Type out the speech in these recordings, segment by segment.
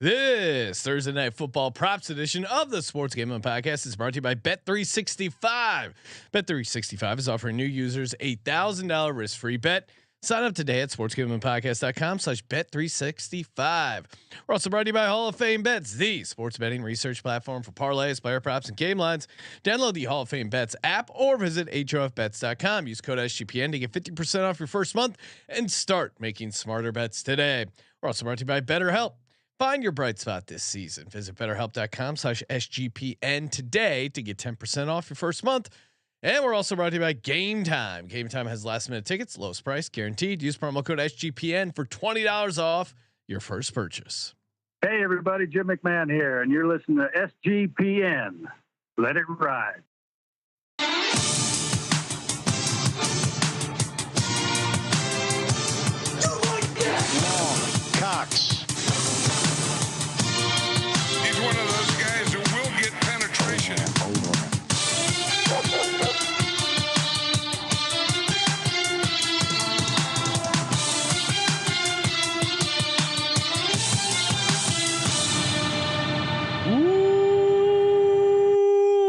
This Thursday night football props edition of the Sports Gambling Podcast is brought to you by Bet365. Bet365 is offering new users $8,000 risk-free bet. Sign up today at sportsgamblingpodcast.com/bet365. We're also brought to you by Hall of Fame Bets, the sports betting research platform for parlays, player props, and game lines. Download the Hall of Fame Bets app or visit HOFBets.com. Use code SGPN to get 50% off your first month and start making smarter bets today. We're also brought to you by BetterHelp. Find your bright spot this season. Visit BetterHelp.com/SGPN today to get 10% off your first month. And we're also brought to you by Game Time. Game Time has last minute tickets, lowest price guaranteed. Use promo code SGPN for $20 off your first purchase. Hey everybody, Jim McMahon here, and you're listening to SGPN. Let it ride. Cox. He's one of those guys who will get penetration.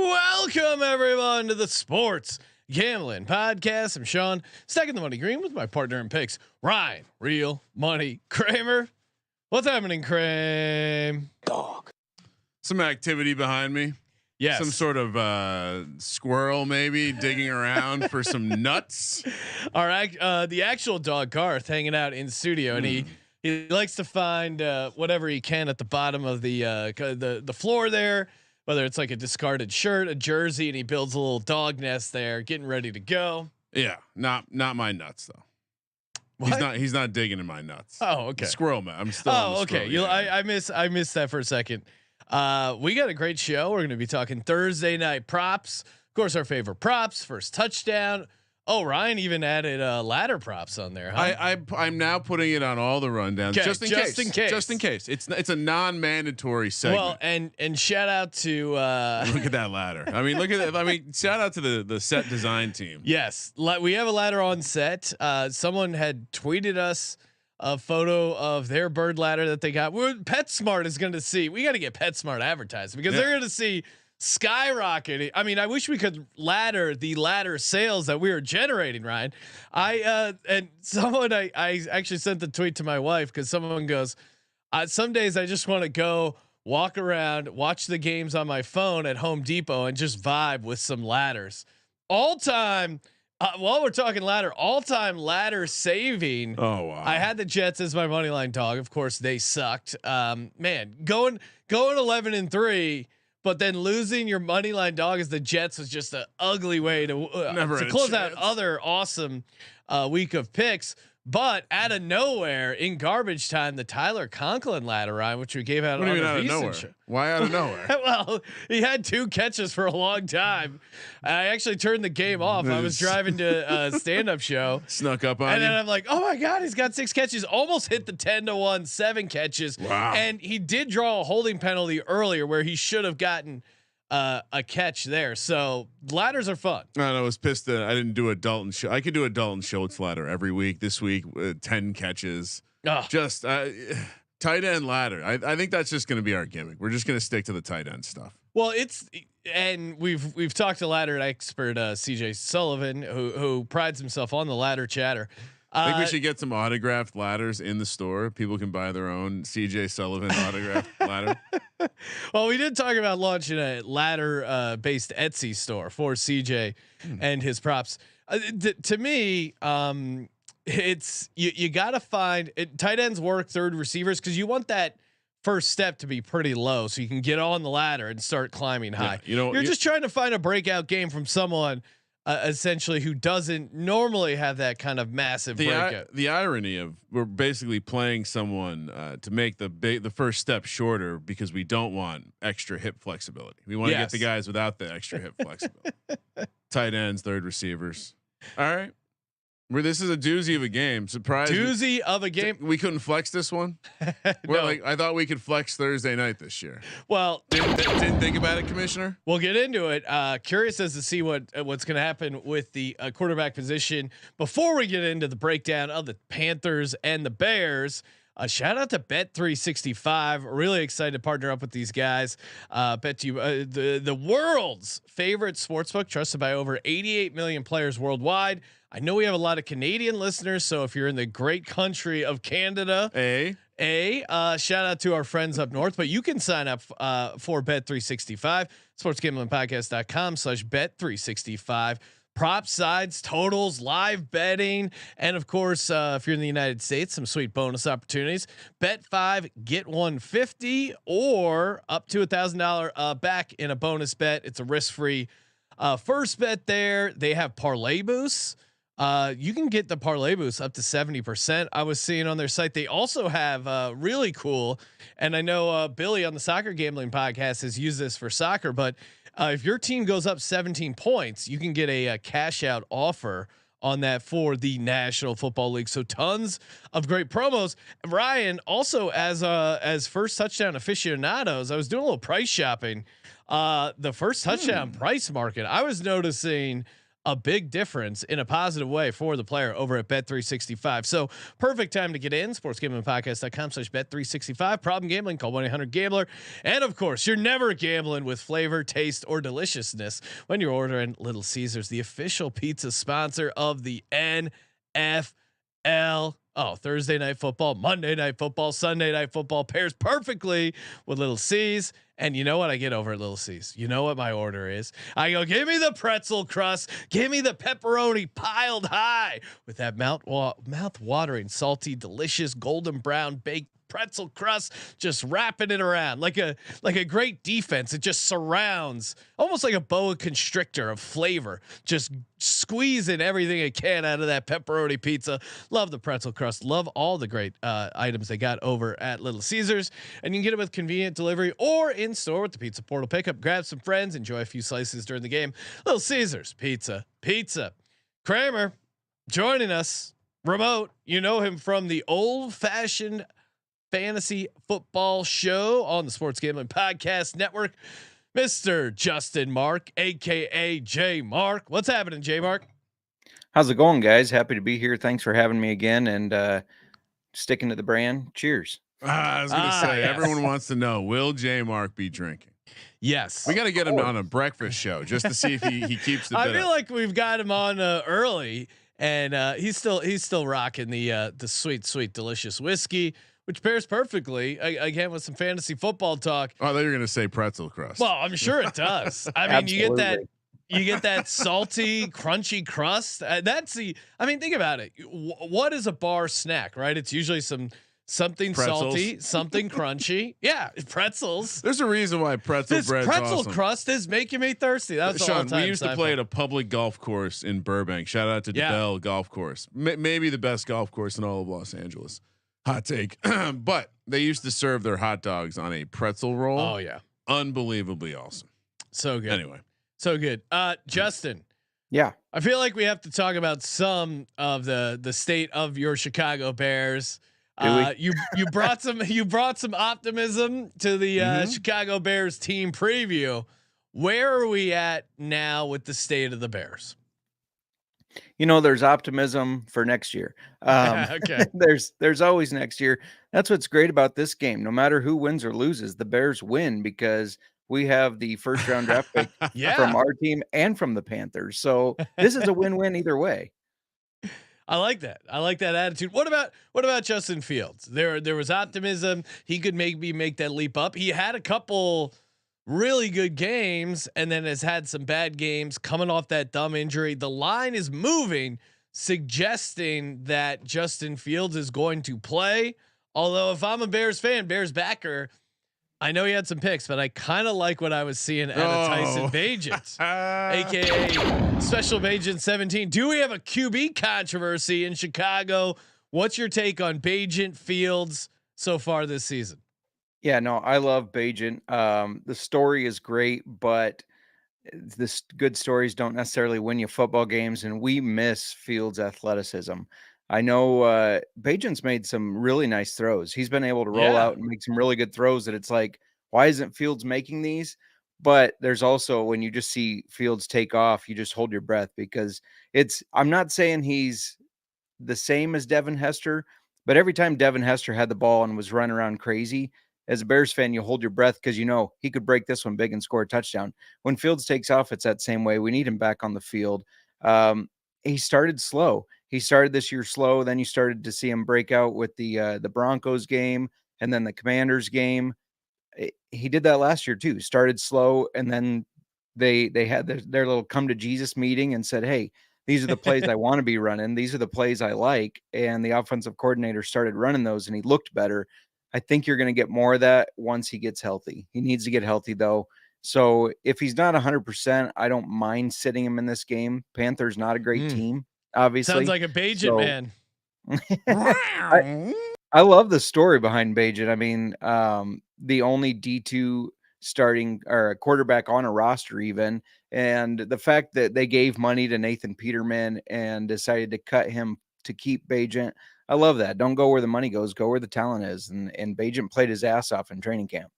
Welcome everyone to the Sports Gambling Podcast. I'm Sean, stacking the money green with my partner in picks, Ryan, Real Money Kramer. What's happening, Kramer? Dog. Some activity behind me. Yes. Some sort of squirrel maybe digging around for some nuts. All right. The actual dog Garth hanging out in studio, and he likes to find whatever he can at the bottom of the floor there, whether it's like a discarded shirt, a jersey, and he builds a little dog nest there, getting ready to go. Yeah, not my nuts though. What? He's not digging in my nuts. Oh, okay. Squirrel man. I'm still. Oh, okay. Yeah. I missed that for a second. We got a great show. We're going to be talking Thursday night props. Of course, our favorite props, first touchdown. Oh, Ryan even added ladder props on there. Huh? I'm now putting it on all the rundowns just in case. It's a non-mandatory segment. Well, and shout out to look at that ladder. I mean, look at that. I mean, shout out to the set design team. Yes, we have a ladder on set. Someone had tweeted us a photo of their bird ladder that they got. PetSmart is going to see. We got to get PetSmart advertised because they're going to see skyrocketing. I mean, I wish we could ladder the ladder sales that we were generating, Ryan. And someone I actually sent the tweet to my wife because someone goes, some days I just want to go walk around, watch the games on my phone at Home Depot and just vibe with some ladders. All time. While we're talking ladder, all-time ladder saving. Oh wow! I had the Jets as my money line dog. Of course, they sucked. Man, going 11-3. But then losing your money line dog as the Jets was just an ugly way to close out other awesome week of picks. But out of nowhere in garbage time, the Tyler Conklin ladder, Ryan, which we gave out on out of nowhere. Why out of nowhere? Well, he had 2 catches for a long time. I actually turned the game off. I was driving to a stand-up show, snuck up on and you. then I'm like, "Oh my god, he's got 6 catches! Almost hit the 10-1, 7 catches." Wow! And he did draw a holding penalty earlier where he should have gotten a catch there. So ladders are fun. I was pissed that I didn't do a Dalton show. I could do a Dalton Schultz ladder every week. This week, 10 catches. Just tight end ladder. I think that's just going to be our gimmick. We're just going to stick to the tight end stuff. Well, and we've talked to ladder expert CJ Sullivan, who prides himself on the ladder chatter. I think we should get some autographed ladders in the store. People can buy their own CJ Sullivan autographed ladder. Well, we did talk about launching a ladder based Etsy store for CJ and his props. To me, it's you got to find tight ends work third receivers because you want that first step to be pretty low so you can get on the ladder and start climbing high. Yeah, you're just trying to find a breakout game from someone. Essentially, who doesn't normally have that kind of massive breakout. The irony of we're basically playing someone to make the first step shorter because we don't want extra hip flexibility. We want to get the guys without the extra hip flexibility. Tight ends, third receivers. All right. This is a doozy of a game. Surprise! Doozy of a game. We couldn't flex this one. No. I thought we could flex Thursday night this year. Well, didn't think about it, Commissioner. We'll get into it. Curious as to see what's going to happen with the quarterback position before we get into the breakdown of the Panthers and the Bears. Shout out to Bet365. Really excited to partner up with these guys. The world's favorite sportsbook, trusted by over 88 million players worldwide. I know we have a lot of Canadian listeners, so if you're in the great country of Canada, shout out to our friends up north. But you can sign up for Bet365. sportsgamblingpodcast.com/Bet365. Prop sides, totals, live betting, and of course, if you're in the United States, some sweet bonus opportunities. Bet 5, get 150, or up to $1,000 back in a bonus bet. It's a risk-free first bet. There, they have parlay boosts. You can get the parlay boost up to 70%. I was seeing on their site. They also have really cool, and I know Billy on the Soccer Gambling Podcast has used this for soccer, but if your team goes up 17 points, you can get a cash out offer on that for the National Football League. So tons of great promos. Ryan, also as first touchdown aficionados, I was doing a little price shopping. The first touchdown price market, I was noticing a big difference in a positive way for the player over at Bet365. So perfect time to get in. sportsgamblingpodcast.com/Bet365. Problem gambling, call 1-800-GAMBLER. And of course, you're never gambling with flavor, taste, or deliciousness when you're ordering Little Caesars, the official pizza sponsor of the NFL. Oh, Thursday night football, Monday night football, Sunday night football pairs perfectly with Little C's. And you know what I get over at Little C's? You know what my order is? I go, give me the pretzel crust, give me the pepperoni piled high with that mouth-watering, salty, delicious, golden brown baked pretzel crust, just wrapping it around like a great defense. It just surrounds, almost like a boa constrictor of flavor, just squeezing everything it can out of that pepperoni pizza. Love the pretzel crust. Love all the great items they got over at Little Caesars, and you can get it with convenient delivery or in store with the Pizza Portal pickup. Grab some friends, enjoy a few slices during the game. Little Caesars pizza. Kramer joining us remote. You know him from the Old Fashioned Fantasy Football Show on the Sports Gambling Podcast Network, Mr. Justin Mark, aka JMark. What's happening, JMark? How's it going, guys? Happy to be here. Thanks for having me again, and sticking to the brand. Cheers. I was going to say, everyone wants to know, will JMark be drinking? Yes, we got to get him on a breakfast show just to see if he keeps the. I feel like we've got him on early, and he's still rocking the sweet, delicious whiskey, which pairs perfectly again with some fantasy football talk. Oh, I thought you were going to say pretzel crust. Well, I'm sure it does. I mean, you get that salty, crunchy crust. Think about it. What is a bar snack, right? It's usually something pretzels. Salty, something crunchy. Yeah, pretzels. There's a reason why pretzel awesome. Crust is making me thirsty. That's Sean. We used to play at a public golf course in Burbank. Shout out to DeBell Golf Course, maybe the best golf course in all of Los Angeles. Hot take, but they used to serve their hot dogs on a pretzel roll. Oh yeah, unbelievably awesome. So good. Anyway, so good. Justin. Yeah, I feel like we have to talk about some of the state of your Chicago Bears. You brought some optimism to the Chicago Bears team preview. Where are we at now with the state of the Bears? You know, there's optimism for next year. Okay. There's always next year. That's what's great about this game. No matter who wins or loses, the Bears win because we have the first round draft pick from our team and from the Panthers. So this is a win-win either way. I like that. I like that attitude. What about Justin Fields? There was optimism. He could maybe make that leap up. He had a couple really good games and then has had some bad games coming off that dumb injury. The line is moving, suggesting that Justin Fields is going to play. Although if I'm a Bears fan, Bears backer, I know he had some picks, but I kind of like what I was seeing out of Tyson Bagent, aka Special Agent 17. Do we have a QB controversy in Chicago? What's your take on Bagent, Fields so far this season? Yeah, no, I love Bagent. The story is great, but the good stories don't necessarily win you football games, and we miss Fields' athleticism. I know Bagent's made some really nice throws. He's been able to roll out and make some really good throws that it's like, why isn't Fields making these? But there's also, when you just see Fields take off, you just hold your breath because I'm not saying he's the same as Devin Hester, But every time Devin Hester had the ball and was running around crazy, as a Bears fan, you hold your breath because you know he could break this one big and score a touchdown. When Fields takes off, it's that same way. We need him back on the field. He started slow. He started this year slow. Then you started to see him break out with the Broncos game and then the Commanders game. He did that last year too. Started slow, and then they had their little come to Jesus meeting and said, "Hey, these are the plays I want to be running. These are the plays I like." And the offensive coordinator started running those, and he looked better. I think you're going to get more of that once he gets healthy. He needs to get healthy though. So if he's not 100%, I don't mind sitting him in this game. Panthers not a great team, obviously. Sounds like a Bajan man. I love the story behind Bajan. I mean, the only D2 starting or a quarterback on a roster even, and the fact that they gave money to Nathan Peterman and decided to cut him to keep Bajan. I love that. Don't go where the money goes, go where the talent is. And Bajan played his ass off in training camp.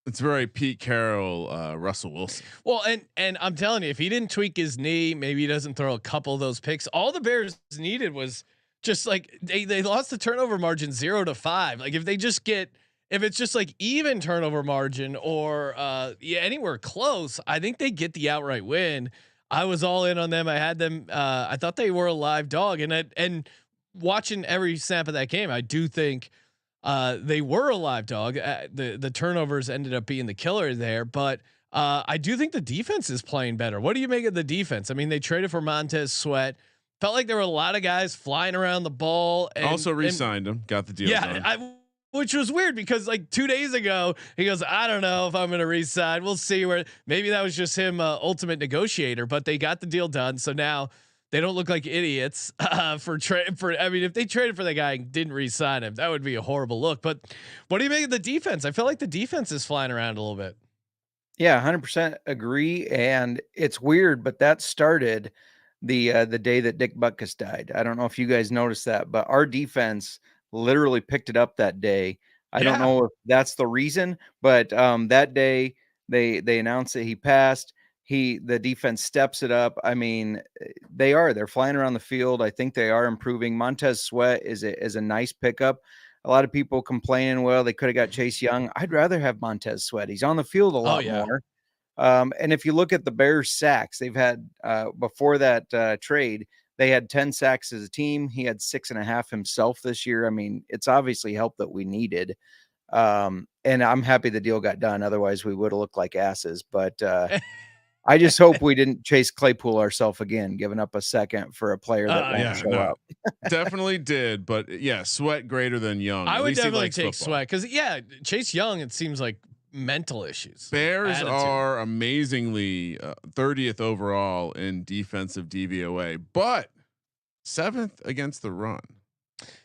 It's very Pete Carroll, Russell Wilson. Well, and I'm telling you, if he didn't tweak his knee, maybe he doesn't throw a couple of those picks. All the Bears needed was just like they lost the turnover margin 0-5. Like if it's just like even turnover margin or anywhere close, I think they get the outright win. I was all in on them. I had them. I thought they were a live dog, and watching every snap of that game, I do think they were a live dog. The turnovers ended up being the killer there, but I do think the defense is playing better. What do you make of the defense? I mean, they traded for Montez Sweat. Felt like there were a lot of guys flying around the ball. And, also re-signed him, got the deal done. Which was weird because like 2 days ago he goes, I don't know if I'm going to re-sign. We'll see where maybe that was just him, ultimate negotiator, but they got the deal done. So now they don't look like idiots I mean, if they traded for the guy and didn't re-sign him, that would be a horrible look. But what do you make of the defense? I feel like the defense is flying around a little bit. Yeah, 100% agree. And it's weird, but that started the day that Dick Butkus died. I don't know if you guys noticed that, but our defense literally picked it up that day. I don't know if that's the reason, but that day they announced that he passed. The defense steps it up. I mean, they're flying around the field. I think they are improving. Montez Sweat is a nice pickup. A lot of people complaining, well, they could have got Chase Young. I'd rather have Montez Sweat. He's on the field a lot more. And if you look at the Bears sacks, they've had before that trade, they had 10 sacks as a team. He had 6.5 himself this year. I mean, it's obviously help that we needed. And I'm happy the deal got done. Otherwise we would have looked like asses, but I just hope we didn't chase Claypool ourselves again, giving up a second for a player that won't show up. Definitely did, but Sweat greater than Young. I would definitely take Sweat because Chase Young, it seems like mental issues. Bears are amazingly 30th overall in defensive DVOA, but 7th against the run.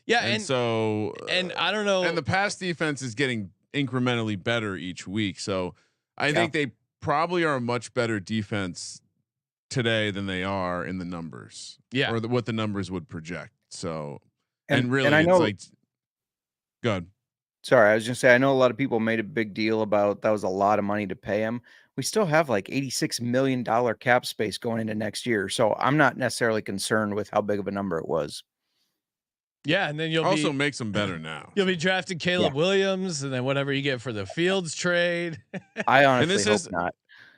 Yeah, and I don't know. And the pass defense is getting incrementally better each week. So I think they probably are a much better defense today than they are in the numbers. Yeah, or what the numbers would project. So and really, I know, it's like, good. Sorry, I was just say I know a lot of people made a big deal about that was a lot of money to pay him. We still have like $86 million cap space going into next year, so I'm not necessarily concerned with how big of a number it was. Yeah, and then you'll also makes them better now. You'll be drafting Caleb Williams, and then whatever you get for the Fields trade. I honestly hope not.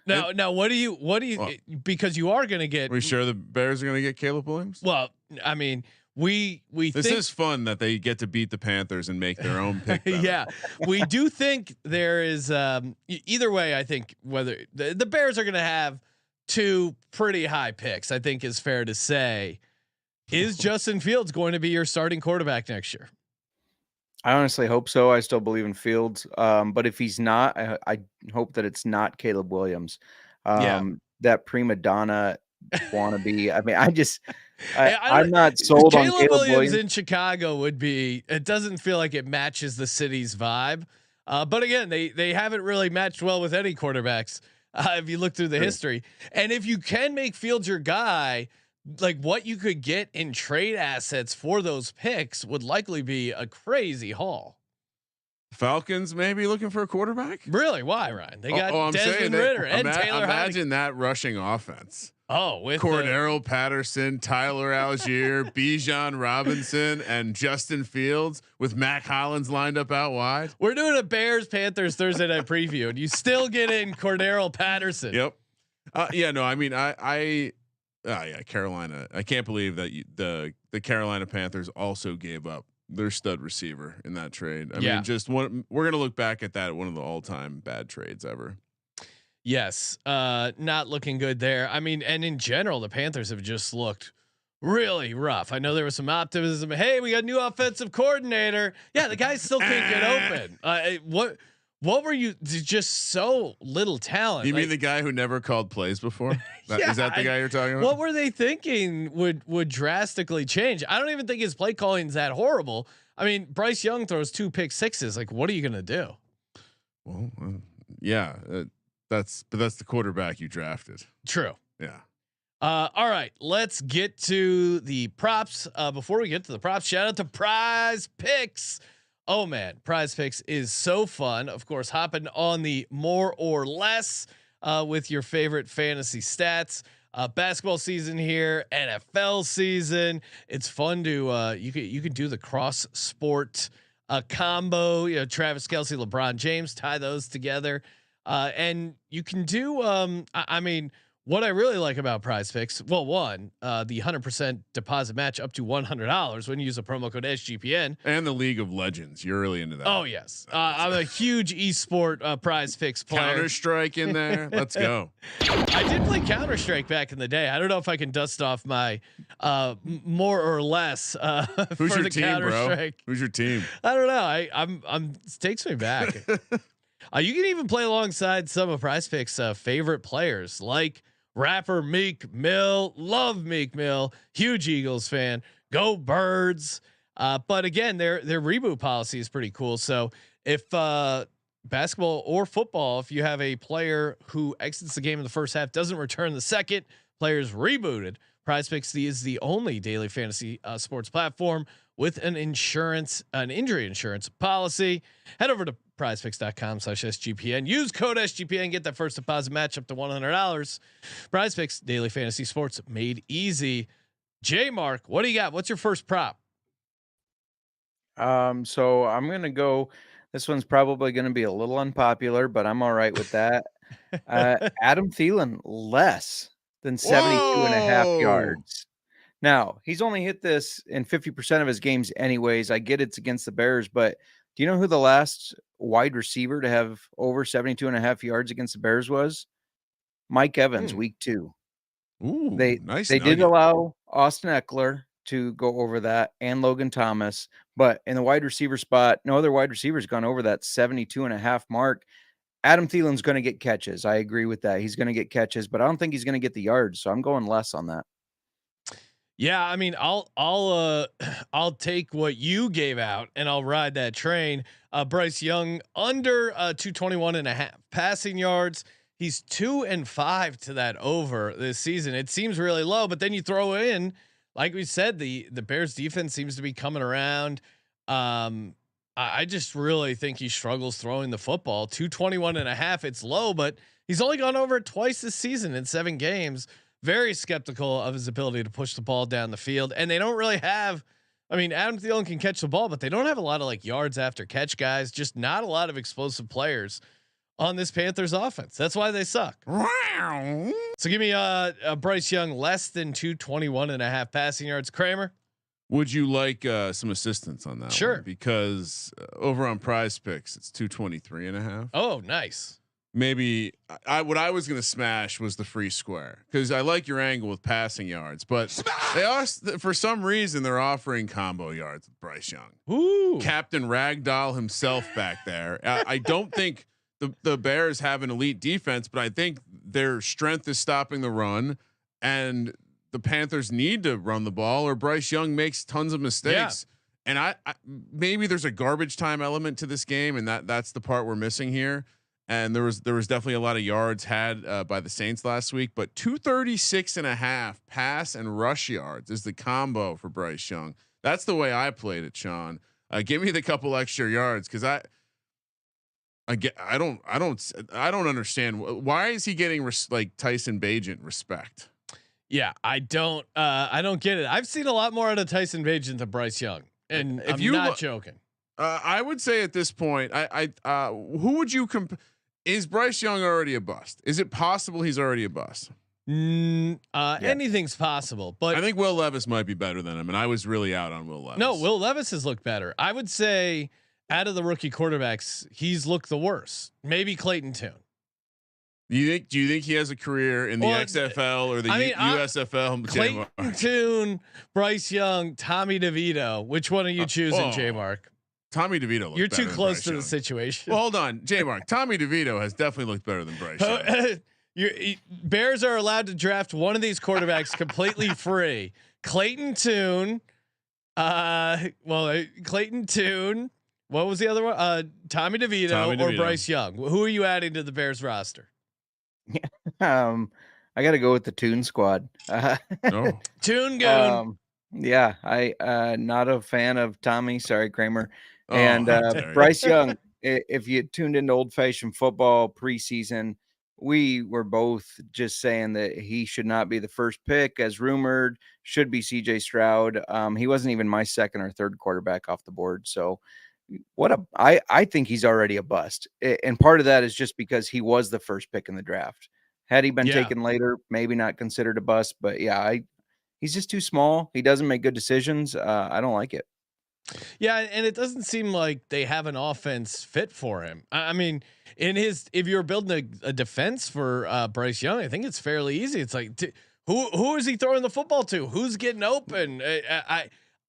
Now, what do you? Because you are going to get. Are we sure the Bears are going to get Caleb Williams? Well, I mean, we this is fun that they get to beat the Panthers and make their own pick. Yeah, we do think there is either way. I think whether the Bears are going to have 2 pretty high picks, I think is fair to say. Is Justin Fields going to be your starting quarterback next year? I honestly hope so. I still believe in Fields. But if he's not, I hope that it's not Caleb Williams. That prima donna wannabe. I mean, I'm not sold on Caleb Williams in Chicago would be, it doesn't feel like it matches the city's vibe. But again, they haven't really matched well with any quarterbacks. If you look through the history, and if you can make Fields your guy, like what you could get in trade assets for those picks would likely be a crazy haul. Falcons maybe looking for a quarterback. Really? Why, Ryan? They got Desmond Ritter and Taylor. Imagine that rushing offense. Oh, with Cordero Patterson, Tyler Algier, Bijan Robinson, and Justin Fields with Mac Hollins lined up out wide. we're doing a Bears Panthers Thursday night preview, and you still get in Cordero Patterson. Yep. Yeah. No. I mean, yeah, Carolina. I can't believe that the Carolina Panthers also gave up their stud receiver in that trade. I mean, just one. We're gonna look back at that one of the all-time bad trades ever. Yes, not looking good there. I mean, and in general, the Panthers have just looked really rough. I know there was some optimism. Hey, we got a new offensive coordinator. Yeah, the guy still can't get open. What were you? Just so little talent. You mean the guy who never called plays before? Is that the guy you're talking about? What were they thinking would drastically change? I don't even think his play calling is that horrible. I mean, Bryce Young throws 2 pick sixes. Like, what are you gonna do? Well, yeah, that's the quarterback you drafted. True. Yeah. All right, let's get to the props. Before we get to the props, shout out to PrizePicks. Oh man, PrizePicks is so fun. Of course, hopping on the more or less with your favorite fantasy stats. Basketball season here, NFL season. It's fun to you can do the cross sport combo. You know, Travis Kelce, LeBron James, tie those together, and you can do. I mean, what I really like about PrizePicks, well, one, the 100% deposit match up to $100 when you use a promo code SGPN, and the League of Legends. You're really into that. Oh yes, I'm a huge esport PrizePicks player. Counter-Strike in there. Let's go. I did play Counter-Strike back in the day. I don't know if I can dust off my more or less. Who's for your the team, bro? Who's your team? I don't know. I'm it takes me back. You can even play alongside some of PrizePicks' favorite players, like rapper Meek Mill. Love Meek Mill. Huge Eagles fan. Go Birds. But again, their reboot policy is pretty cool. So if basketball or football, if you have a player who exits the game in the first half, doesn't return the second, players rebooted. PrizePicks is the only daily fantasy sports platform with an injury insurance policy. Head over to prizepicks.com/SGPN. Use code SGPN. Get that first deposit match up to $100. PrizePicks, daily fantasy sports made easy. JMark, what do you got? What's your first prop? So I'm gonna go. This one's probably gonna be a little unpopular, but I'm all right with that. Adam Thielen less than 72.5 yards. Now he's only hit this in 50% of his games anyways. I get it's against the Bears, but do you know who the last wide receiver to have over 72.5 yards against the Bears was? Mike Evans, week 2. Ooh, they did allow Austin Eckler to go over that and Logan Thomas, but in the wide receiver spot, no other wide receiver's gone over that 72.5 mark. Adam Thielen's going to get catches. I agree with that. He's going to get catches, but I don't think he's going to get the yards. So I'm going less on that. Yeah, I mean, I'll take what you gave out and I'll ride that train. Bryce Young under 221.5 passing yards. He's 2-5 to that over this season. It seems really low, but then you throw in, like we said, the Bears defense seems to be coming around. I just really think he struggles throwing the football. 221.5. It's low, but he's only gone over it twice this season in 7 games. Very skeptical of his ability to push the ball down the field. And they don't really have, I mean, Adam Thielen can catch the ball, but they don't have a lot of like yards after catch guys, just not a lot of explosive players on this Panthers offense. That's why they suck. So give me a Bryce Young less than 221.5 passing yards. Kramer, would you like some assistance on that? Sure. One? Because over on PrizePicks, it's 223.5. Oh, nice. Maybe what I was going to smash was the free square, because I like your angle with passing yards, but they are, for some reason, they're offering combo yards with Bryce Young. Ooh, Captain Ragdoll himself back there. I don't think the Bears have an elite defense, but I think their strength is stopping the run, and the Panthers need to run the ball, or Bryce Young makes tons of mistakes. Yeah. And I maybe there's a garbage time element to this game, and that's the part we're missing here. And there was definitely a lot of yards had by the Saints last week, but 236.5 pass and rush yards is the combo for Bryce Young. That's the way I played it, Sean. Give me the couple extra yards, because I don't understand why is he getting like Tyson Bagent respect. Yeah, I don't get it. I've seen a lot more out of Tyson Bagent than Bryce Young, and If I'm you not joking. I would say at this point, who would you is Bryce Young already a bust? Is it possible he's already a bust? Anything's possible, but I think Will Levis might be better than him, and I was really out on Will Levis. No, Will Levis has looked better. I would say out of the rookie quarterbacks, he's looked the worst. Maybe Clayton Tune. Do you think he has a career in the XFL or the USFL? Clayton Tune, Bryce Young, Tommy DeVito. Which one are you choosing, JMark? Tommy DeVito. You're too close to the situation. Well, hold on, JMark. Tommy DeVito has definitely looked better than Bryce Young. Bears are allowed to draft one of these quarterbacks completely free. Clayton Tune. Clayton Tune. What was the other one? Tommy DeVito or Bryce Young. Who are you adding to the Bears roster? I got to go with the Toon Squad. Toon Goon. Yeah, I not a fan of Tommy. Sorry, Kramer. And Bryce Young. If you tuned into Old Fashioned Football preseason, we were both just saying that he should not be the first pick, as rumored. Should be CJ Stroud. He wasn't even my second or third quarterback off the board. So I think he's already a bust. And part of that is just because he was the first pick in the draft. Had he been taken later, maybe not considered a bust, but he's just too small. He doesn't make good decisions. I don't like it. Yeah, and it doesn't seem like they have an offense fit for him. I mean, if you're building a defense for Bryce Young, I think it's fairly easy. It's like, who is he throwing the football to? Who's getting open?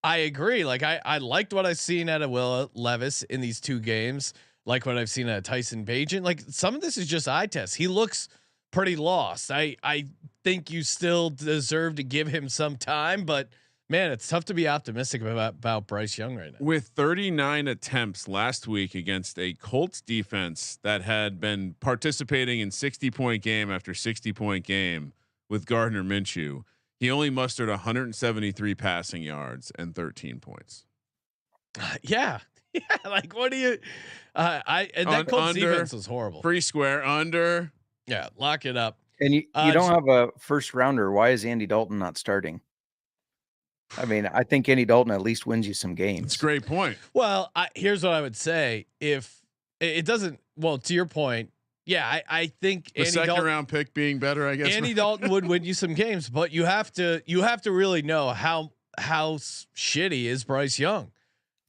I agree. Like I liked what I've seen out of Will Levis in these two games. Like what I've seen out of Tyson Bagent. Like some of this is just eye test. He looks pretty lost. I think you still deserve to give him some time, but man, it's tough to be optimistic about Bryce Young right now. With 39 attempts last week against a Colts defense that had been participating in 60-point game after 60-point game with Gardner Minshew, he only mustered 173 passing yards and 13 points. Yeah. Like what do you? That Colts defense was horrible. Free square under. Yeah, lock it up. And you don't have a first rounder. Why is Andy Dalton not starting? I mean, I think Andy Dalton at least wins you some games. That's a great point. Well, here's what I would say. If it doesn't, to your point, yeah, I think the second round pick being better, I guess. Andy Dalton would win you some games, but you have to really know how shitty is Bryce Young.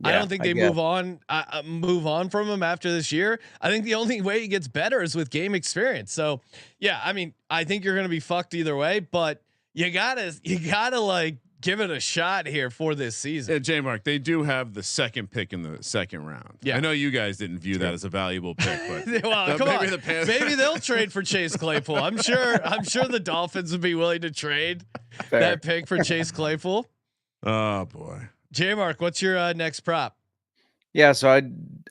Yeah, I don't think they move on from him after this year. I think the only way he gets better is with game experience. So yeah, I mean, I think you're going to be fucked either way, but you gotta like give it a shot here for this season. Yeah, JMark, they do have the second pick in the second round. Yeah, I know you guys didn't view that as a valuable pick, but well, maybe they'll trade for Chase Claypool. I'm sure the Dolphins would be willing to trade that pick for Chase Claypool. Oh boy. JMark, what's your next prop? Yeah, so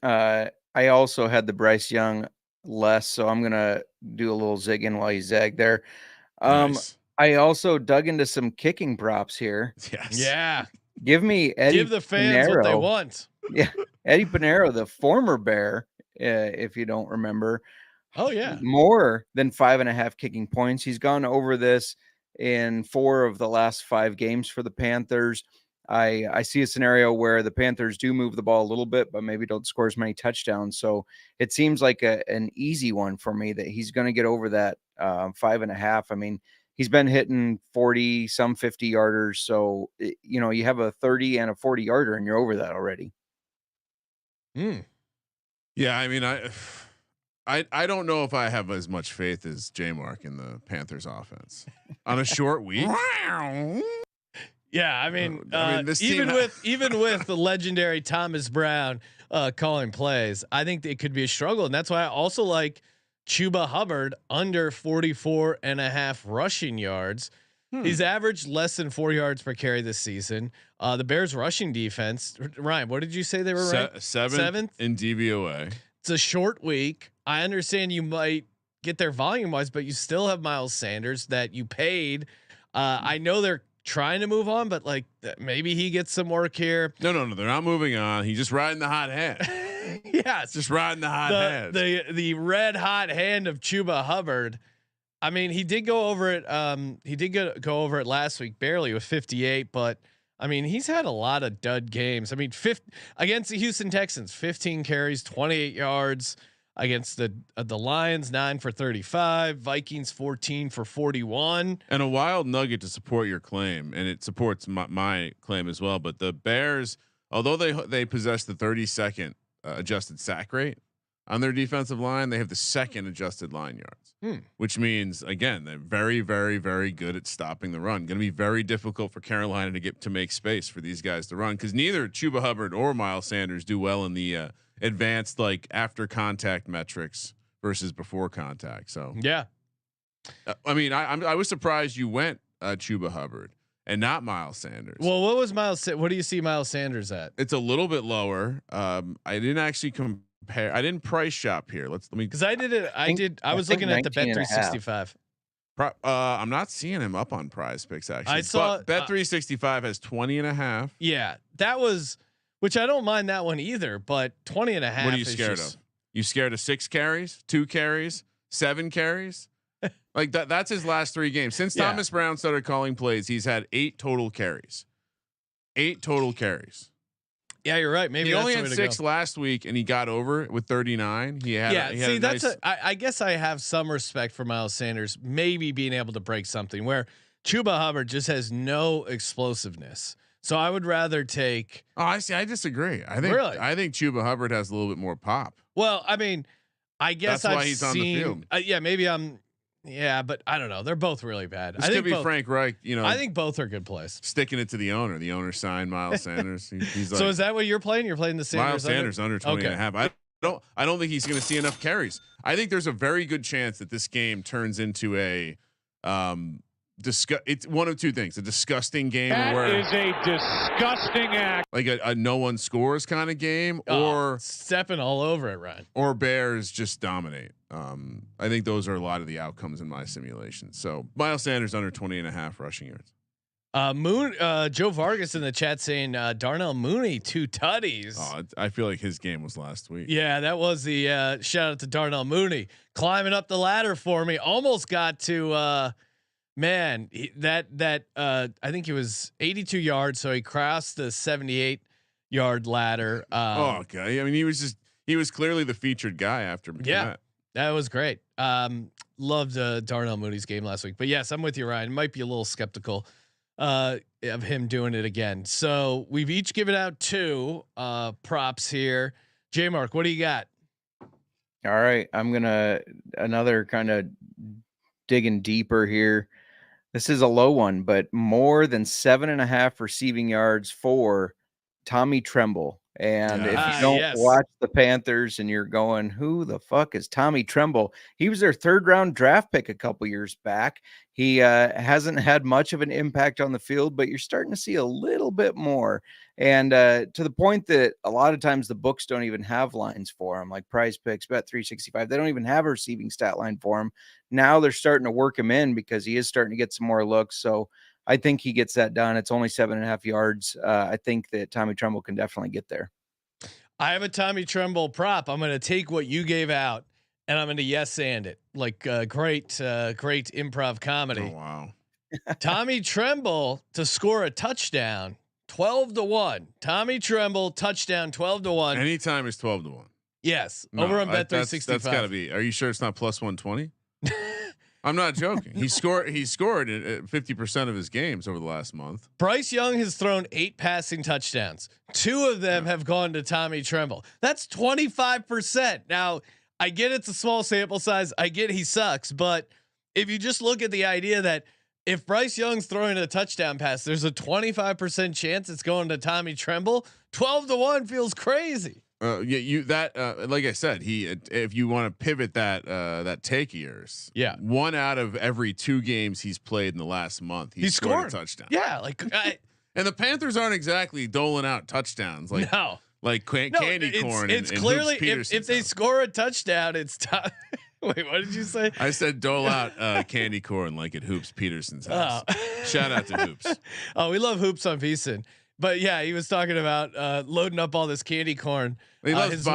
I also had the Bryce Young less, so I'm gonna do a little zigging while you zag there. Nice. I also dug into some kicking props here. Yes. Yeah. Give me Eddie. Give the fans Pinero. what they want. Yeah, Eddie Pinero, the former Bear, if you don't remember. Oh yeah. More than 5.5 kicking points. He's gone over this in 4 of the last 5 games for the Panthers. I see a scenario where the Panthers do move the ball a little bit, but maybe don't score as many touchdowns. So it seems like an easy one for me that he's going to get over that 5.5. I mean, he's been hitting 40, some 50 yarders. So, you have a 30 and a 40 yarder and you're over that already. Yeah. I mean, I don't know if I have as much faith as JMark in the Panthers offense on a short week. Yeah, I mean this even with the legendary Thomas Brown calling plays, I think it could be a struggle, and that's why I also like Chuba Hubbard under 44.5 rushing yards. He's averaged less than 4 yards per carry this season. The Bears rushing defense, Ryan, what did you say they were ranked? Seventh in DVOA. It's a short week. I understand you might get there volume wise, but you still have Miles Sanders that you paid. I know they're trying to move on, but like maybe he gets some work here. No, they're not moving on. He's just riding the hot hand. Yeah, it's just riding the hot hand. The red hot hand of Chuba Hubbard. I mean, he did go over it. He did go over it last week, barely with 58, but I mean, he's had a lot of dud games. I mean, against the Houston Texans, 15 carries, 28 yards. Against the Lions, 9 for 35, Vikings 14 for 41. And a wild nugget to support your claim, and it supports my claim as well. But the Bears, although they possess the 32nd adjusted sack rate on their defensive line, they have the second adjusted line yards, which means again they're very, very, very good at stopping the run. Going to be very difficult for Carolina to make space for these guys to run, because neither Chuba Hubbard or Miles Sanders do well in the advanced like after contact metrics versus before contact. So yeah, I mean, I was surprised you went Chuba Hubbard and not Miles Sanders. Well, what was Miles? What do you see Miles Sanders at? It's a little bit lower. I didn't actually compare. I didn't price shop here. Let me, because I did it. I was looking at the Bet365. I'm not seeing him up on PrizePicks actually. I saw Bet365 has 20.5. Yeah, that was, which I don't mind that one either, but 20.5. What are you scared of? You scared of 6 carries, 2 carries, 7 carries? Like that's his last 3 games. Since Thomas Brown started calling plays, he's had 8 total carries. 8 total carries. Yeah, you're right. Maybe he that's only had 6 last week, and he got over it with 39. He had I guess I have some respect for Miles Sanders maybe being able to break something where Chuba Hubbard just has no explosiveness. So I would rather take. Oh, I see. I disagree. I think Chuba Hubbard has a little bit more pop. Well, I mean, I guess that's why he's on the field. Yeah, maybe I'm. Yeah, but I don't know. They're both really bad. This could be Frank Reich. I think both are good plays. Sticking it to the owner. The owner signed Miles Sanders. He's like, so is that what you're playing? You're playing the Sanders. Miles Sanders under 20.5. I don't think he's going to see enough carries. I think there's a very good chance that this game turns into a it's one of 2 things: a disgusting game, that is a disgusting act, like a no one scores kind of game, or stepping all over it, Ryan, or Bears just dominate. I think those are a lot of the outcomes in my simulation. So Miles Sanders under 20.5 rushing yards. Joe Vargas in the chat saying Darnell Mooney 2 tutties. Oh, I feel like his game was last week. Yeah, that was the shout out to Darnell Mooney climbing up the ladder for me. Almost got to. Man, I think he was 82 yards, so he crossed the 78-yard ladder. Okay, I mean he was clearly the featured guy after. Yeah, that was great. Loved Darnell Mooney's game last week, but yes, I'm with you, Ryan. Might be a little skeptical of him doing it again. So we've each given out 2 props here. JMark, what do you got? All right, I'm gonna another kind of digging deeper here. This is a low one, but more than 7.5 receiving yards for Tommy Tremble. And if you don't watch the Panthers and you're going, who the fuck is Tommy Tremble? He was their 3rd round draft pick a couple years back. He hasn't had much of an impact on the field, but you're starting to see a little bit more. And to the point that a lot of times the books don't even have lines for him, like PrizePicks, Bet365. They don't even have a receiving stat line for him. Now they're starting to work him in because he is starting to get some more looks. So I think he gets that done. It's only 7.5 yards. I think that Tommy Tremble can definitely get there. I have a Tommy Tremble prop. I'm going to take what you gave out and I'm going to yes and it, like great improv comedy. Oh, wow. Tommy Tremble to score a touchdown, 12-1. Tommy Tremble touchdown, 12-1. Anytime is 12-1. Yes, no, over on Bet365. That's got to be. Are you sure it's not plus 120? I'm not joking. He scored 50% of his games over the last month. Bryce Young has thrown 8 passing touchdowns. 2 of them have gone to Tommy Tremble. That's 25%. Now, I get it's a small sample size. I get he sucks, but if you just look at the idea that if Bryce Young's throwing a touchdown pass, there's a 25% chance it's going to Tommy Tremble. 12-1 feels crazy. Like I said, if you want to pivot that take of yours, 1 out of every 2 games he's played in the last month, he scored a touchdown. Yeah, and the Panthers aren't exactly doling out touchdowns like candy corn. It's clearly if they score a touchdown, it's tough. Wait, what did you say? I said dole out candy corn like at Hoops Peterson's house. Shout out to Hoops. Oh, we love Hoops on VSiN. But yeah, he was talking about loading up all this candy corn. He loves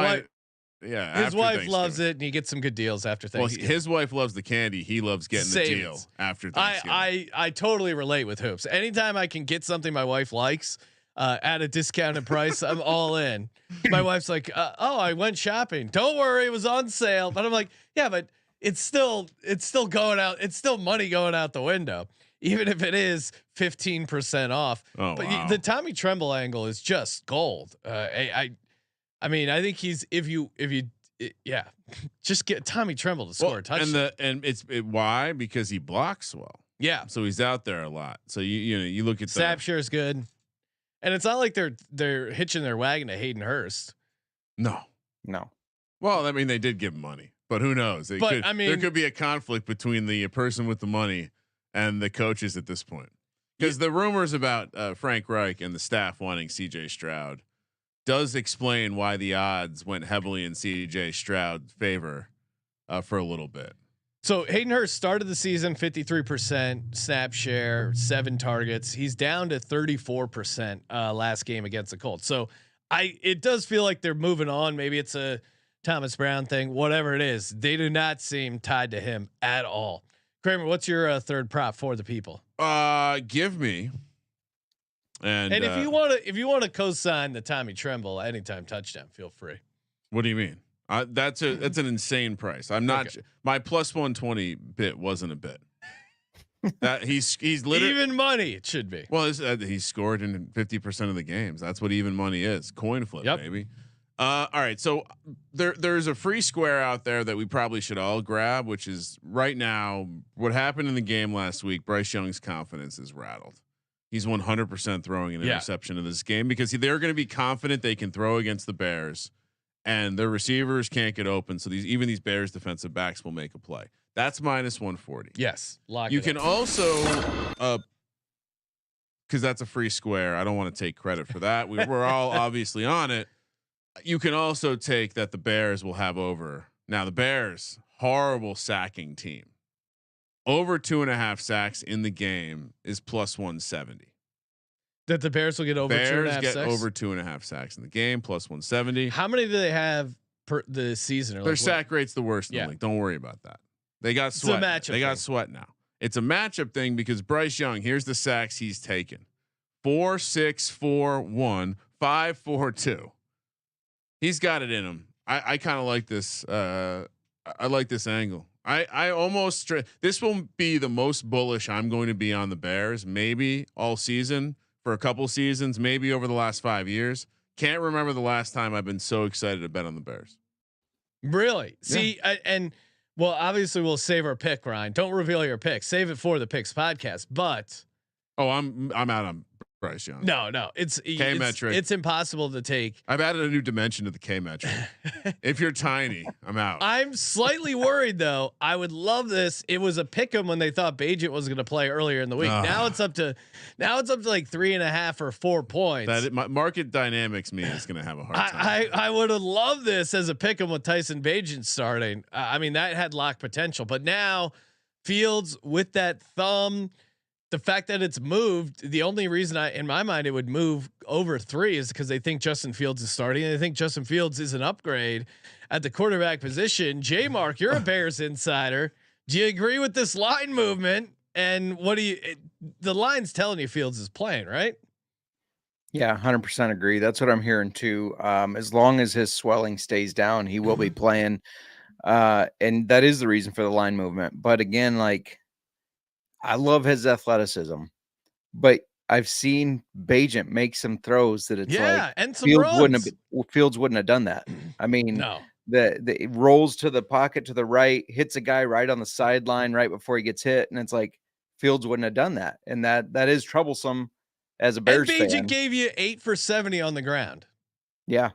Yeah, His after wife loves Thanksgiving. it, and he gets some good deals after Well, Thanksgiving. his wife loves the candy. He loves getting the deal after Thanksgiving. I totally relate with hoops. Anytime I can get something my wife likes at a discounted price, I'm all in. My wife's like, "Oh, I went shopping. Don't worry, it was on sale." But I'm like, "Yeah, but it's still going out. It's still money going out the window, even if it is 15% off." Oh, but wow. the Tommy Tremble angle is just gold. I mean, I think he's just get Tommy Tremble to score a touchdown. Why? Because he blocks well. Yeah. So he's out there a lot. So you look at Sapshire is good, and it's not like they're hitching their wagon to Hayden Hurst. No. Well, I mean, they did give him money, but who knows? There could be a conflict between the person with the money and the coaches at this point, because the rumors about Frank Reich and the staff wanting CJ Stroud does explain why the odds went heavily in CJ Stroud's favor for a little bit. So Hayden Hurst started the season 53% snap share, 7 targets. He's down to 34% last game against the Colts. So it does feel like they're moving on. Maybe it's a Thomas Brown thing, whatever it is. They do not seem tied to him at all. Kramer, what's your third prop for the people? Give me. And if you want to co-sign the Tommy Tremble anytime touchdown, feel free. What do you mean? That's an insane price. I'm not. Okay. My plus 120 bit wasn't a bit. That he's literally even money. It should be. Well, he scored in 50% of the games. That's what even money is. Coin flip, baby. All right. So there's a free square out there that we probably should all grab, which is right now what happened in the game last week. Bryce Young's confidence is rattled. He's 100% throwing an interception in this game because they're going to be confident they can throw against the Bears, and their receivers can't get open. So even these Bears defensive backs will make a play. That's minus 140. Yes, you can also, because that's a free square. I don't want to take credit for that. We're all obviously on it. You can also take that the Bears will have over. Now the Bears, horrible sacking team. Over 2.5 sacks in the game is plus 170. That the Bears will get over. Bears get over 2.5 sacks in the game, plus 170. How many do they have per the season? Their sack rate's the worst in the league. Don't worry about that. They got sweat. They got sweat now. It's a matchup thing because Bryce Young. Here's the sacks he's taken: 4, 6, 4, 1, 5, 4, 2. He's got it in him. I kind of like this. I like this angle. I almost this will be the most bullish I'm going to be on the Bears, maybe all season, for a couple seasons, maybe over the last 5 years. Can't remember the last time I've been so excited to bet on the Bears. Really? See, well, obviously we'll save our pick, Ryan. Don't reveal your pick. Save it for the Picks podcast. But I'm out on Bryce Young. No, it's K-metric. It's impossible to take. I've added a new dimension to the K-metric. If you're tiny, I'm out. I'm slightly worried though. I would love this. It was a pick'em when they thought Bagent was going to play earlier in the week. Now it's up to like 3.5 or 4 points. My market dynamics me is going to have a hard time. I would have loved this as a pick'em with Tyson Bagent starting. I mean, that had lock potential, but now Fields with that thumb. The fact that it's moved, the only reason in my mind it would move over 3 is because they think Justin Fields is starting, and they think Justin Fields is an upgrade at the quarterback position. JMark, you're a Bears insider. Do you agree with this line movement? And the line's telling you Fields is playing, right? Yeah, 100% agree. That's what I'm hearing too. As long as his swelling stays down, he will be playing. And that is the reason for the line movement. But again, I love his athleticism, but I've seen Bagent make some throws that it's and some runs. Fields wouldn't have done that. I mean, no. The rolls to the pocket to the right, hits a guy right on the sideline right before he gets hit, and it's like Fields wouldn't have done that, and that is troublesome as a Bears fan. Bagent gave you 8 for 70 on the ground. Yeah.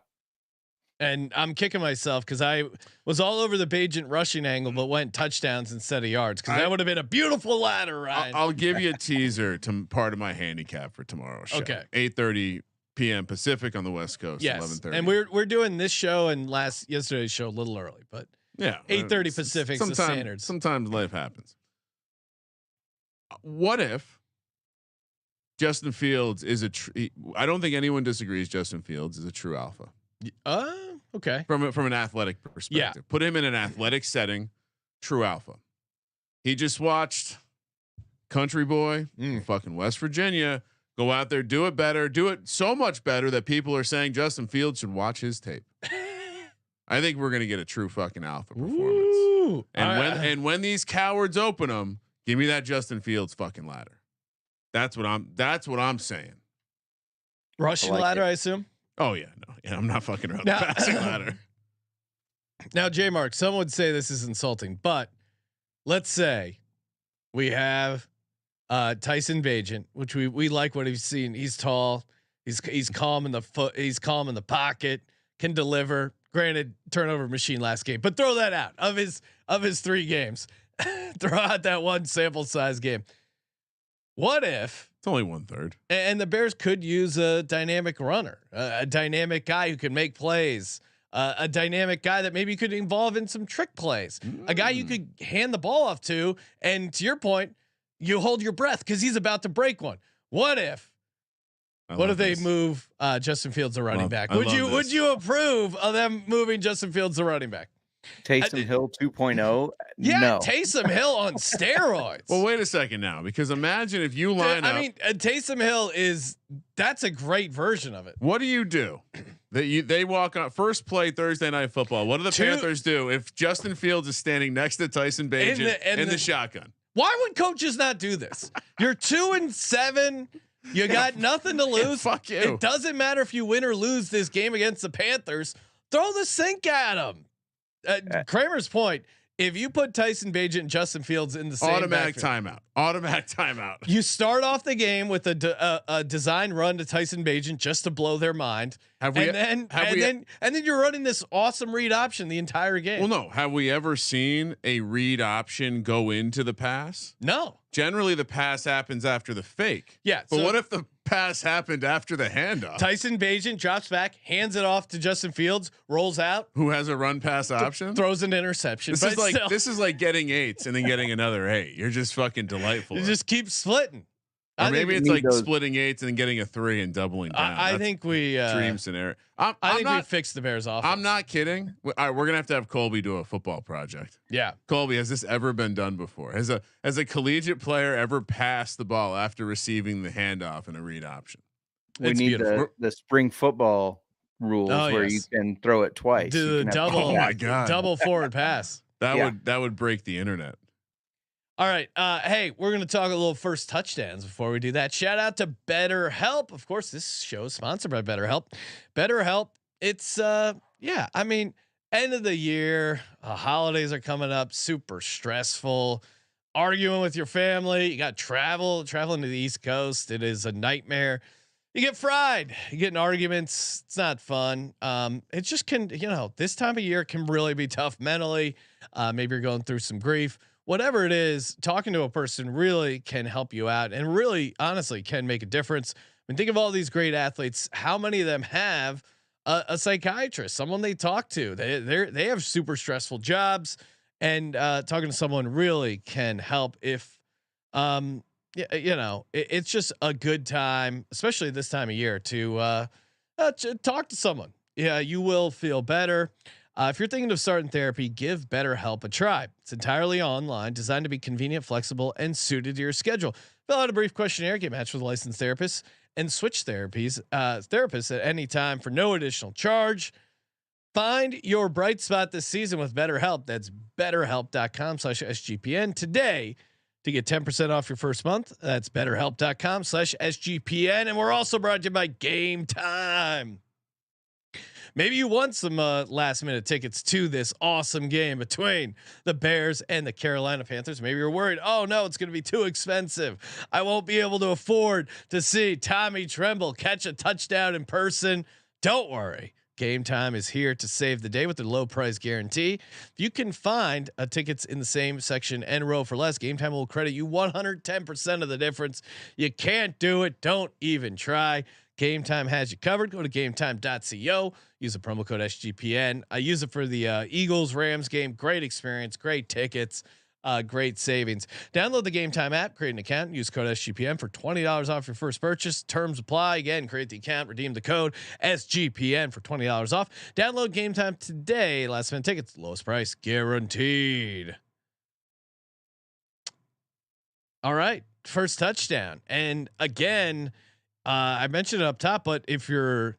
And I'm kicking myself because I was all over the Bagent rushing angle, but went touchdowns instead of yards because that would have been a beautiful ladder, Ryan. I'll give you a teaser to part of my handicap for tomorrow's show. Okay, 8:30 p.m. Pacific on the West Coast. Yes, 11:30. and we're doing this show and yesterday's show a little early, but 8:30 Pacific. The standards. Sometimes life happens. What if Justin Fields is I don't think anyone disagrees. Justin Fields is a true alpha. Okay. From an athletic perspective. Put him in an athletic setting, true alpha. He just watched country boy from fucking West Virginia go out there, do it better, do it so much better that people are saying Justin Fields should watch his tape. I think we're gonna get a true fucking alpha performance. Ooh. And when these cowards open them, give me that Justin Fields fucking ladder. That's what I'm saying. Rushing ladder, I assume. Oh yeah, no, yeah, I'm not fucking around the passing ladder. Now, JMark, some would say this is insulting, but let's say we have Tyson Bagent, which we like what he's seen. He's tall. He's calm in the foot. He's calm in the pocket. Can deliver. Granted, turnover machine last game, but throw that out of his 3 games. Throw out that one sample size game. What if it's only 1/3? And the Bears could use a dynamic runner, a dynamic guy who can make plays, a dynamic guy that maybe could involve in some trick plays, a guy you could hand the ball off to, and to your point, you hold your breath because he's about to break one. What if they move Justin Fields a running back? Would you approve of them moving Justin Fields a running back? Taysom Hill 2.0. Yeah, no. Taysom Hill on steroids. Well, wait a second now, because imagine if you line up. I mean, Taysom Hill that's a great version of it. What do you do? They walk on first play Thursday Night Football. What do the Panthers do if Justin Fields is standing next to Tyson Bagent in the shotgun? Why would coaches not do this? You're 2-7. You got nothing to lose. Fuck you. It doesn't matter if you win or lose this game against the Panthers. Throw the sink at them. Kramer's point: if you put Tyson Bagent and Justin Fields in the same automatic timeout, you start off the game with a design run to Tyson Bagent just to blow their mind, and then you're running this awesome read option the entire game. Well, no, have we ever seen a read option go into the pass? No. Generally, the pass happens after the fake. Yeah, but what if the pass happened after the handoff? Tyson Bagent drops back, hands it off to Justin Fields, rolls out. Who has a run pass option? Throws an interception. This is like getting 8s and then getting another 8. You're just fucking delightful. You just keep splitting. Or maybe it's like splitting 8s and then getting a 3 and doubling down. I think we dream scenario. I think we fixed the Bears off. I'm not kidding. All right, we're gonna have Colby do a football project. Yeah, Colby, has this ever been done before? Has a collegiate player ever passed the ball after receiving the handoff in a read option? We need the spring football rules where you can throw it twice. Do the double. Oh my god, double forward pass. That would break the internet. All right. Hey, we're going to talk a little first touchdowns before we do that. Shout out to BetterHelp. Of course, this show is sponsored by BetterHelp. BetterHelp. It's I mean, end of the year, holidays are coming up, super stressful, arguing with your family. You got traveling to the East Coast. It is a nightmare. You get fried, you get in arguments. It's not fun. It just can, this time of year can really be tough mentally. Maybe you're going through some grief. Whatever it is, talking to a person really can help you out and really honestly can make a difference. I mean, think of all these great athletes. How many of them have a psychiatrist, someone they talk to? They have super stressful jobs, and talking to someone really can help. If it's just a good time, especially this time of year, to talk to someone. Yeah, you will feel better. If you're thinking of starting therapy, give BetterHelp a try. It's entirely online, designed to be convenient, flexible, and suited to your schedule. Fill out a brief questionnaire, get matched with a licensed therapist, and switch therapists at any time for no additional charge. Find your bright spot this season with BetterHelp. That's BetterHelp.com/SGPN today to get 10% off your first month. That's BetterHelp.com/SGPN, and we're also brought to you by Game Time. Maybe you want some last minute tickets to this awesome game between the Bears and the Carolina Panthers. Maybe you're worried, oh no, it's going to be too expensive. I won't be able to afford to see Tommy Tremble catch a touchdown in person. Don't worry. Game Time is here to save the day with the low price guarantee. If you can find tickets in the same section and row for less, Game Time will credit you 110% of the difference. You can't do it. Don't even try. Game Time has you covered. Go to gametime.co. Use the promo code SGPN. I use it for the Eagles Rams game. Great experience, great tickets. Great savings. Download the Game Time app, create an account, use code SGPN for $20 off your first purchase. Terms apply. Again, create the account, redeem the code SGPN for $20 off. Download Game Time today. Last minute tickets, lowest price guaranteed. All right, first touchdown, and again, I mentioned it up top, but if you're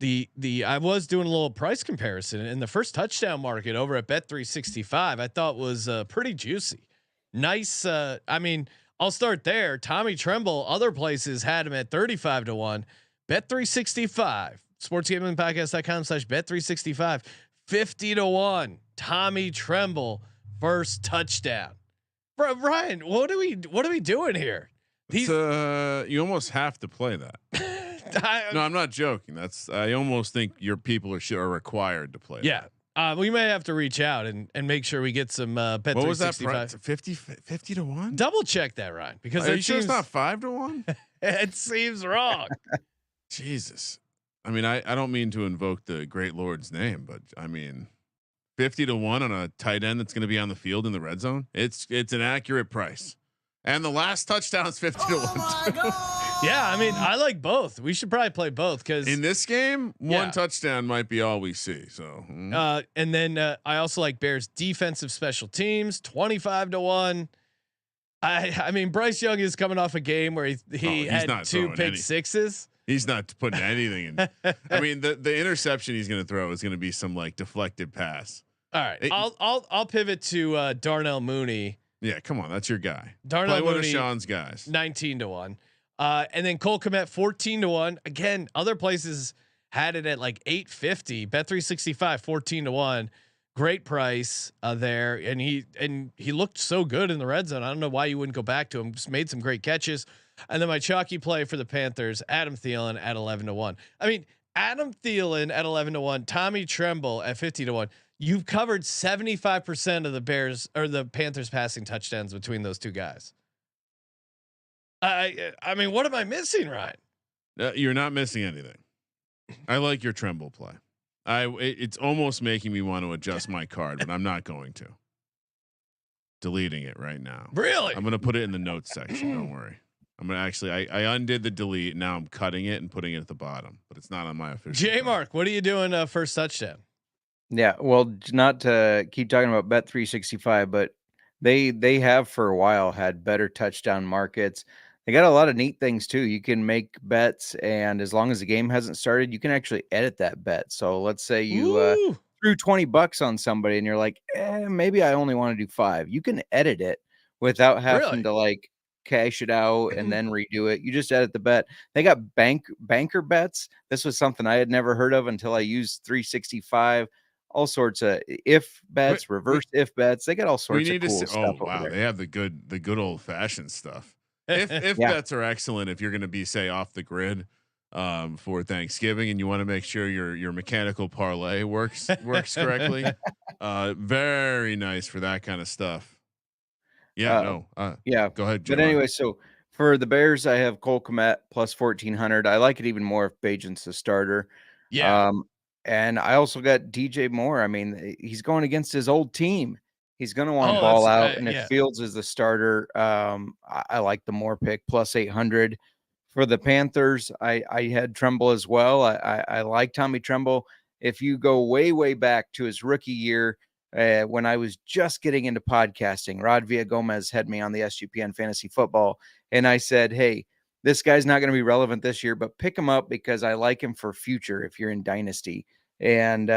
I was doing a little price comparison, and the first touchdown market over at Bet365 I thought was pretty juicy. Nice. I mean, I'll start there. Tommy Tremble, other places had him at 35 to 1. Bet365, sportsgamblingpodcast.com/bet365, 50 to 1. Tommy Tremble, first touchdown. Bro, Ryan, what are we doing here? You almost have to play that. No, I'm not joking. I almost think your people are required to play. Yeah. We may have to reach out and make sure we get some Bet365. What was that price? 50 to 1? Double check that, Ryan, because are you sure it's not 5 to 1? It seems wrong. Jesus. I mean, I don't mean to invoke the great Lord's name, but I mean 50 to 1 on a tight end that's going to be on the field in the red zone. It's an accurate price. And the last touchdown is 50 to 1. Yeah, I mean, I like both. We should probably play both because in this game, one touchdown might be all we see. So, and then I also like Bears defensive special teams, 25 to 1. I mean, Bryce Young is coming off a game where he had 2 pick sixes. He's not putting anything in. I mean, the interception he's going to throw is going to be some like deflected pass. All right, I'll pivot to Darnell Mooney. Yeah, come on, that's your guy. Darnell Play Mooney, one of Sean's guys. 19 to 1. And then Cole Kmet 14 to 1. Again, other places had it at like 850. Bet365 14 to 1. Great price there, and he looked so good in the red zone. I don't know why you wouldn't go back to him. Just made some great catches. And then my chalky play for the Panthers, Adam Thielen at 11 to 1. I mean, Adam Thielen at 11 to 1. Tommy Tremble at 50 to 1. You've covered 75% of the Bears or the Panthers passing touchdowns between those two guys. I mean, what am I missing, Ryan? You're not missing anything. I like your Tremble play. It's almost making me want to adjust my card, but I'm not going to. Deleting it right now. Really? I'm going to put it in the notes section. Don't worry. I'm going to actually, I undid the delete. Now I'm cutting it and putting it at the bottom, but it's not on my official. JMark, what are you doing first touchdown? Yeah, well, not to keep talking about Bet365, but they have for a while had better touchdown markets. They got a lot of neat things too. You can make bets, and as long as the game hasn't started, you can actually edit that bet. So let's say you threw $20 on somebody, and you're like, maybe I only want to do 5. You can edit it without having to like cash it out and then redo it. You just edit the bet. They got banker bets. This was something I had never heard of until I used 365. All sorts of if bets, reverse if bets. They got all sorts of cool stuff. Oh wow, they have the good old fashioned stuff. If bets are excellent, if you're going to be say off the grid for Thanksgiving and you want to make sure your mechanical parlay works correctly, very nice for that kind of stuff. Yeah, yeah. Go ahead. But anyway, so for the Bears, I have Cole Kmet plus 1400. I like it even more if Bajan's the starter. Yeah. And I also got DJ Moore. I mean, he's going against his old team. He's going to want to ball out. And if Fields is the starter, I like the Moore pick plus 800. For the Panthers, I had Tremble as well. I like Tommy Tremble. If you go way back to his rookie year, when I was just getting into podcasting, Rod Villagomez had me on the SGPN Fantasy Football. And I said, hey, this guy's not going to be relevant this year, but pick him up because I like him for future if you're in Dynasty. And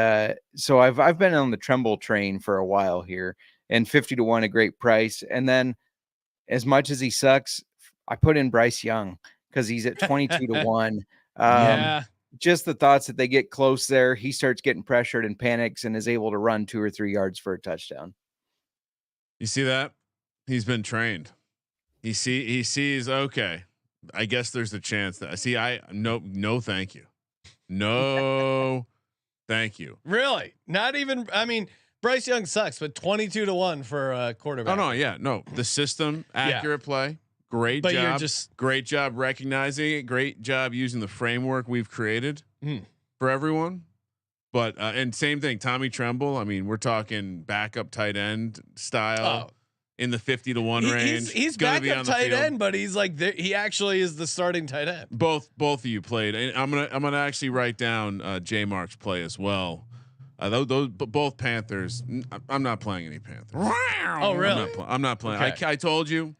so I've been on the Tremble train for a while here, and 50 to 1, a great price. And then as much as he sucks, I put in Bryce Young because he's at 22 to 1. Just the thoughts that they get close there. He starts getting pressured and panics and is able to run 2 or 3 yards for a touchdown. You see that? He's been trained. He sees, okay, I guess there's a chance that no, thank you. No, thank you. Really? Not even, I mean, Bryce Young sucks, but 22 to 1 for a quarterback. Oh no. Yeah. No, the system, accurate play. Great job. Great job recognizing it. Great job using the framework we've created for everyone. But, and same thing, Tommy Tremble. I mean, we're talking backup tight end style. in the 50 to 1 range. He's backup tight end, but he's like he actually is the starting tight end. Both of you played. And I'm gonna actually write down JMark's play as well. Those both Panthers. I'm not playing any Panthers. Oh really? I'm not playing. Okay. I told you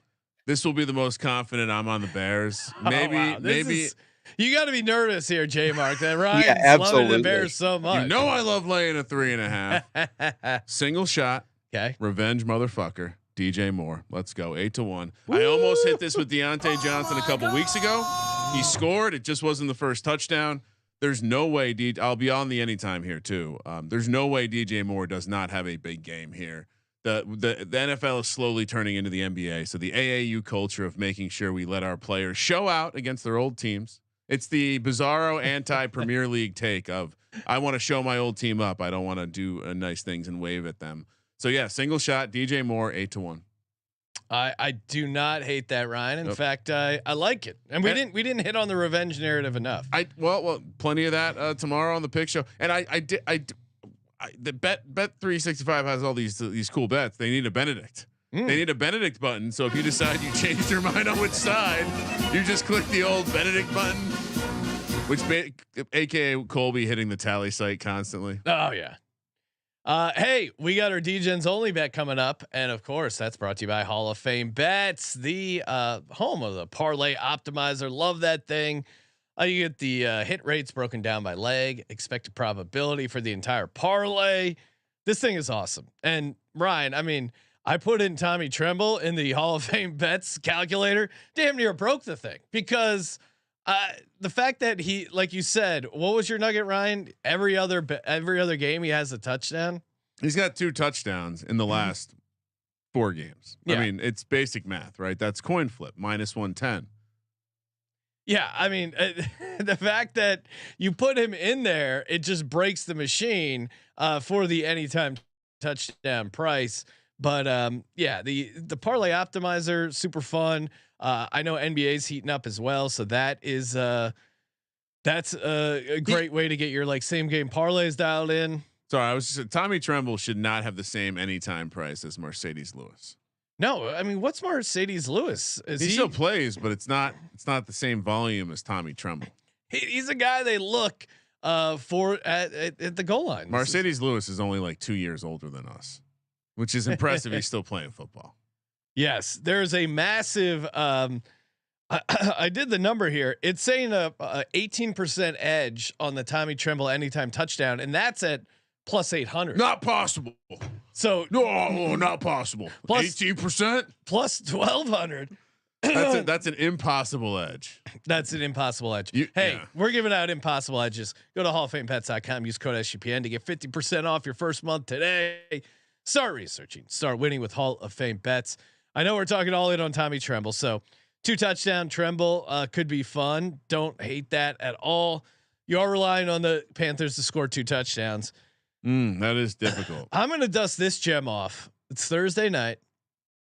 this will be the most confident I'm on the Bears. Maybe. You got to be nervous here, JMark. That Ryan's loving the Bears so much. You know I love laying a 3.5. Single shot. Okay. Revenge, motherfucker. DJ Moore. Let's go 8-1. Woo! I almost hit this with Deontay Johnson a couple weeks ago. He scored. It just wasn't the first touchdown. There's no way. I'll be on the anytime here too. There's no way DJ Moore does not have a big game here. The NFL is slowly turning into the NBA. So the AAU culture of making sure we let our players show out against their old teams. It's the bizarro anti-Premier League take of I want to show my old team up. I don't want to do nice things and wave at them. So yeah, single shot, DJ Moore 8-1. I do not hate that, Ryan. In fact, I like it, and we didn't hit on the revenge narrative enough. Well, plenty of that tomorrow on the pick show, and the bet 365 has all these cool bets. They need a Benedict. They need a Benedict button. So if you decide you changed your mind on which side, you just click the old Benedict button, which AKA Colby hitting the tally site constantly. Oh yeah. Hey, we got our Degens only bet coming up, and of course that's brought to you by Hall of Fame Bets, the home of the parlay optimizer. Love that thing. You get the hit rates broken down by leg, expected probability for the entire parlay. This thing is awesome. And Ryan, I mean, I put in Tommy Tremble in the Hall of Fame Bets calculator, damn near broke the thing, because the fact that he, like you said, what was your nugget, Ryan? Every other game he has a touchdown. He's got 2 touchdowns in the last 4 games. Yeah. I mean, it's basic math, right? That's coin flip -110. Yeah, I mean, the fact that you put him in there, it just breaks the machine for the anytime touchdown price. But yeah, the parlay optimizer, super fun. I know NBA's heating up as well, so that's a great way to get your like same game parlays dialed in. Sorry, Tommy Tremble should not have the same anytime price as Mercedes Lewis. No, I mean, what's Mercedes Lewis? He still plays, but it's not the same volume as Tommy Tremble. He's a guy they look for at the goal line. Mercedes Lewis is only like 2 years older than us, which is impressive. He's still playing football. Yes, there's a massive. I did the number here. It's saying a 18% edge on the Tommy Tremble anytime touchdown, and that's at +800. Not possible. So no, not possible. 18% plus 1200. That's an impossible edge. That's an impossible edge. We're giving out impossible edges. Go to halloffamebets.com. Use code SGPN to get 50% off your first month today. Start researching. Start winning with Hall of Fame Bets. I know we're talking all in on Tommy Tremble, so 2 touchdown Tremble could be fun. Don't hate that at all. You are relying on the Panthers to score 2 touchdowns. That is difficult. I'm going to dust this gem off. It's Thursday night.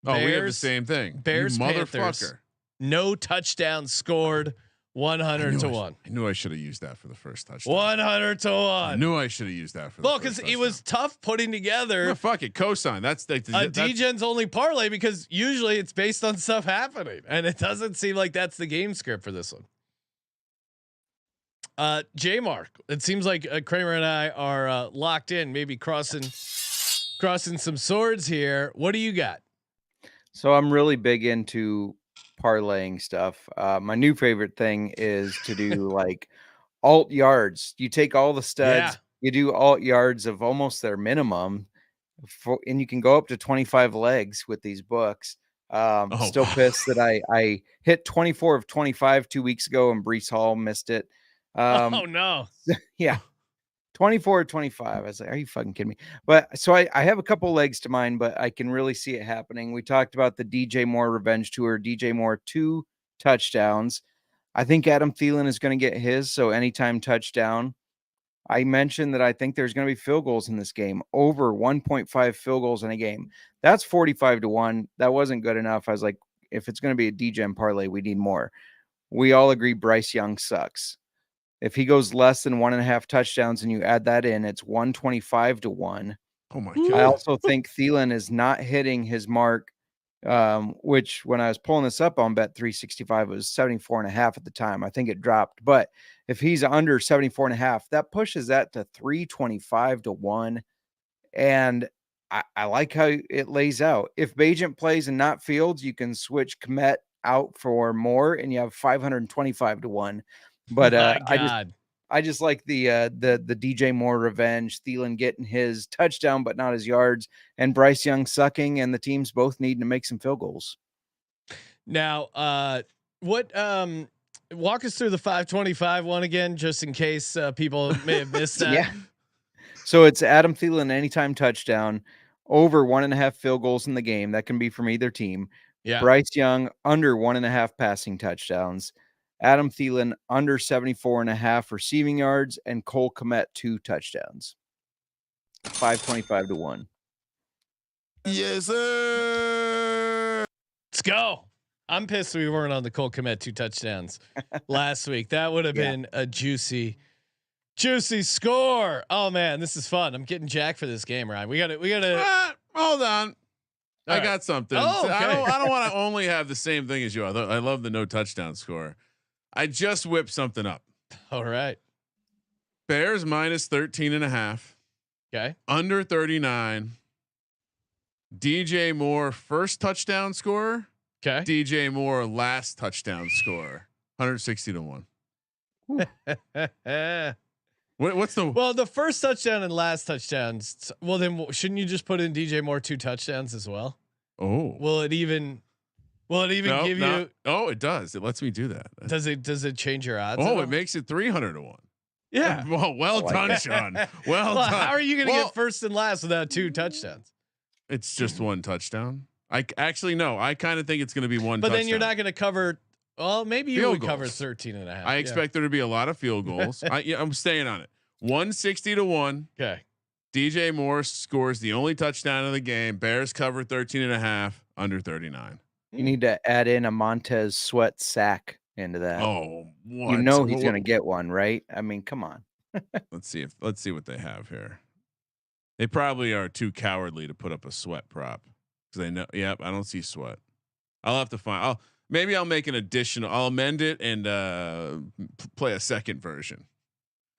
Bears, we have the same thing. Bears, you Panthers. Motherfucker. No touchdowns scored. 100-1. I knew I should have used that for the first touchdown. 100-1. I knew I should have used that for the first touchdown. Well, because it was tough putting together. No, fuck it. Cosign. That's a Degens only parlay, because usually it's based on stuff happening, and it doesn't seem like that's the game script for this one. JMark. It seems like Kramer and I are locked in, maybe crossing some swords here. What do you got? So I'm really big into parlaying stuff. My new favorite thing is to do like alt yards. You take all the studs, you do alt yards of almost their minimum, and you can go up to 25 legs with these books. Still pissed that I hit 24 of 25 2 weeks ago and Breece Hall missed it. Oh no. Yeah. 24 or 25. I was like, are you fucking kidding me? But so I have a couple legs to mine, but I can really see it happening. We talked about the DJ Moore revenge tour. DJ Moore 2 touchdowns. I think Adam Thielen is going to get his. So anytime touchdown. I mentioned that I think there's going to be field goals in this game, over 1.5 field goals in a game. That's 45-1. That wasn't good enough. I was like, if it's going to be a DGen parlay, we need more. We all agree Bryce Young sucks. If he goes less than 1.5 touchdowns and you add that in, it's 125-1. Oh my God. I also think Thielen is not hitting his mark which when I was pulling this up on Bet365, it was 74.5 at the time. I think it dropped, but if he's under 74.5, that pushes that to 325 to 1. And I like how it lays out. If Bagent plays and not Fields, you can switch Kmet out for more, and you have 525 to 1. But I just like the DJ Moore revenge, Thielen getting his touchdown but not his yards, and Bryce Young sucking, and the teams both needing to make some field goals. Now, walk us through the 525 one again, just in case people may have missed that. Yeah. So it's Adam Thielen anytime touchdown, over 1.5 field goals in the game. That can be from either team. Yeah. Bryce Young under 1.5 passing touchdowns. Adam Thielen under 74.5 receiving yards, and Cole Kmet 2 touchdowns. 525 to 1. Yes, sir. Let's go. I'm pissed we weren't on the Cole Kmet 2 touchdowns last week. That would have been a juicy score. Oh man, this is fun. I'm getting jacked for this game, Ryan. We gotta hold on. I got something. Oh, okay. I don't want to only have the same thing as you. I love the no touchdown score. I just whipped something up. All right. Bears minus 13.5. Okay. Under 39. DJ Moore first touchdown score. Okay. DJ Moore last touchdown score. 160 to 1. What's the first touchdown and last touchdowns? Well, then shouldn't you just put in DJ Moore 2 touchdowns as well? Oh, Will it even give you? Oh, it does. It lets me do that. Does it change your odds? Oh, it makes it 300 to 1. Yeah. Well done, Sean. Well done. How are you going to get first and last without 2 touchdowns? It's just 1 touchdown. I actually no. I kind of think it's going to be 1. But touchdown. then you're not going to cover. Well, maybe you Field would goals. cover 13.5. I expect there to be a lot of field goals. I'm staying on it. 160 to 1. Okay. DJ Moore scores the only touchdown of the game. Bears cover 13.5, under 39. You need to add in a Montez Sweat sack into that. Oh, what? You know he's going to get one, right? I mean, come on. Let's see what they have here. They probably are too cowardly to put up a Sweat prop because they know. Yep, I don't see Sweat. I'll have to find. Maybe I'll make an additional. I'll amend it and play a second version.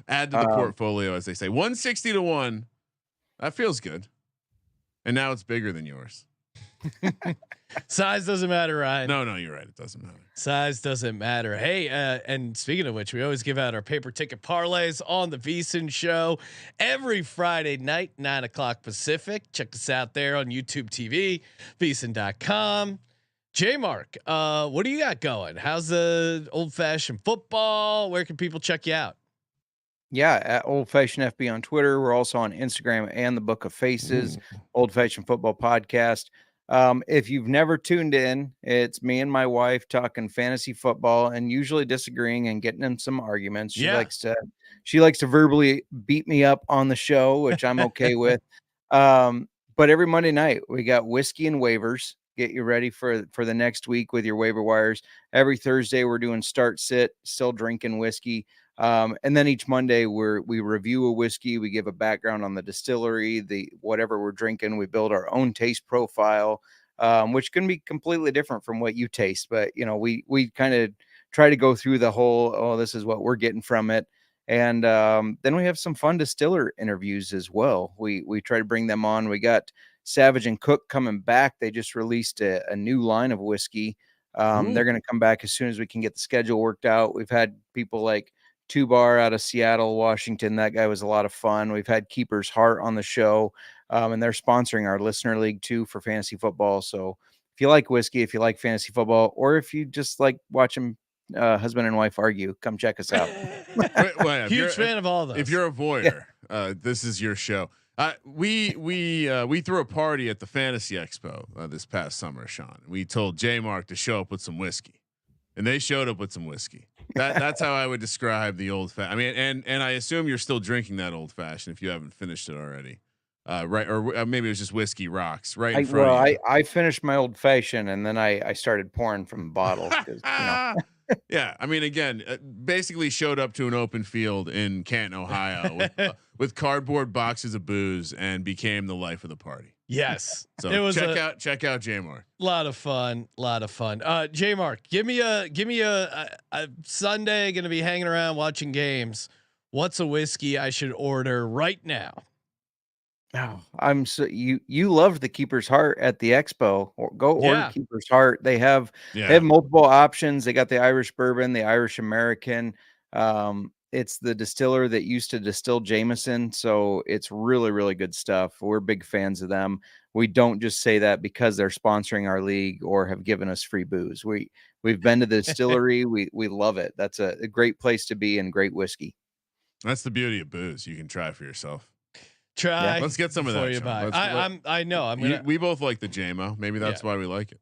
Add to the portfolio, as they say. 160 to 1. That feels good. And now it's bigger than yours. Size doesn't matter, Ryan. No, you're right. It doesn't matter. Size doesn't matter. Hey, and speaking of which, we always give out our paper ticket parlays on the VSiN show every Friday night, 9:00 Pacific. Check us out there on YouTube TV, VSiN.com. JMark, what do you got going? How's the old fashioned football? Where can people check you out? Yeah, at Old Fashioned FB on Twitter. We're also on Instagram and the Book of Faces, Old Fashioned Football Podcast. If you've never tuned in, it's me and my wife talking fantasy football and usually disagreeing and getting in some arguments. She likes to verbally beat me up on the show, which I'm okay with. But every Monday night we got whiskey and waivers. Get you ready for the next week with your waiver wires. Every Thursday we're doing start sit, still drinking whiskey. And then each Monday we review a whiskey. We give a background on the distillery, whatever we're drinking. We build our own taste profile, which can be completely different from what you taste. But we kind of try to go through the whole, this is what we're getting from it. And then we have some fun distiller interviews as well. We try to bring them on. We got Savage and Cook coming back. They just released a new line of whiskey. They're going to come back as soon as we can get the schedule worked out. We've had people like Two Bar out of Seattle, Washington. That guy was a lot of fun. We've had Keeper's Heart on the show, and they're sponsoring our listener league too for fantasy football. So if you like whiskey, if you like fantasy football, or if you just like watching husband and wife argue, come check us out. Huge fan of all of those. If you're a voyeur, this is your show. We threw a party at the Fantasy Expo this past summer, Sean. We told JMark to show up with some whiskey, and they showed up with some whiskey. That's how I would describe the old fashioned. I mean, and I assume you're still drinking that old fashioned if you haven't finished it already, right? Or maybe it was just whiskey rocks right in front of you. I finished my old fashioned and then I started pouring from the bottle. Yeah, I mean, again, basically showed up to an open field in Canton, Ohio, with cardboard boxes of booze, and became the life of the party. Yes. So it was check out JMark. lot of fun. JMark, give me a Sunday. Going to be hanging around watching games. What's a whiskey I should order right now? Oh, I'm so you loved the Keeper's Heart at the expo. Go order Keeper's Heart. They have multiple options. They got the Irish bourbon, the Irish American. It's the distiller that used to distill Jameson, so it's really, really good stuff. We're big fans of them. We don't just say that because they're sponsoring our league or have given us free booze. We've been to the distillery. We love it. That's a great place to be and great whiskey. That's the beauty of booze. You can try for yourself. Try. Let's get some of that. I know. We both like the JMO. Maybe that's why we like it.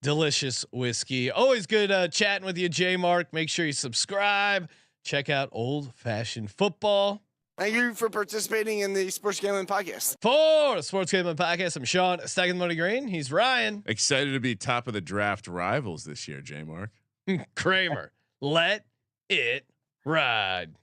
Delicious whiskey. Always good chatting with you, JMark. Make sure you subscribe. Check out Old Fashioned Football. Thank you for participating in the Sports Gambling Podcast. For the Sports Gambling Podcast, I'm Sean, stacking the money green. He's Ryan. Excited to be top of the draft rivals this year, JMark. Kramer. Let it ride.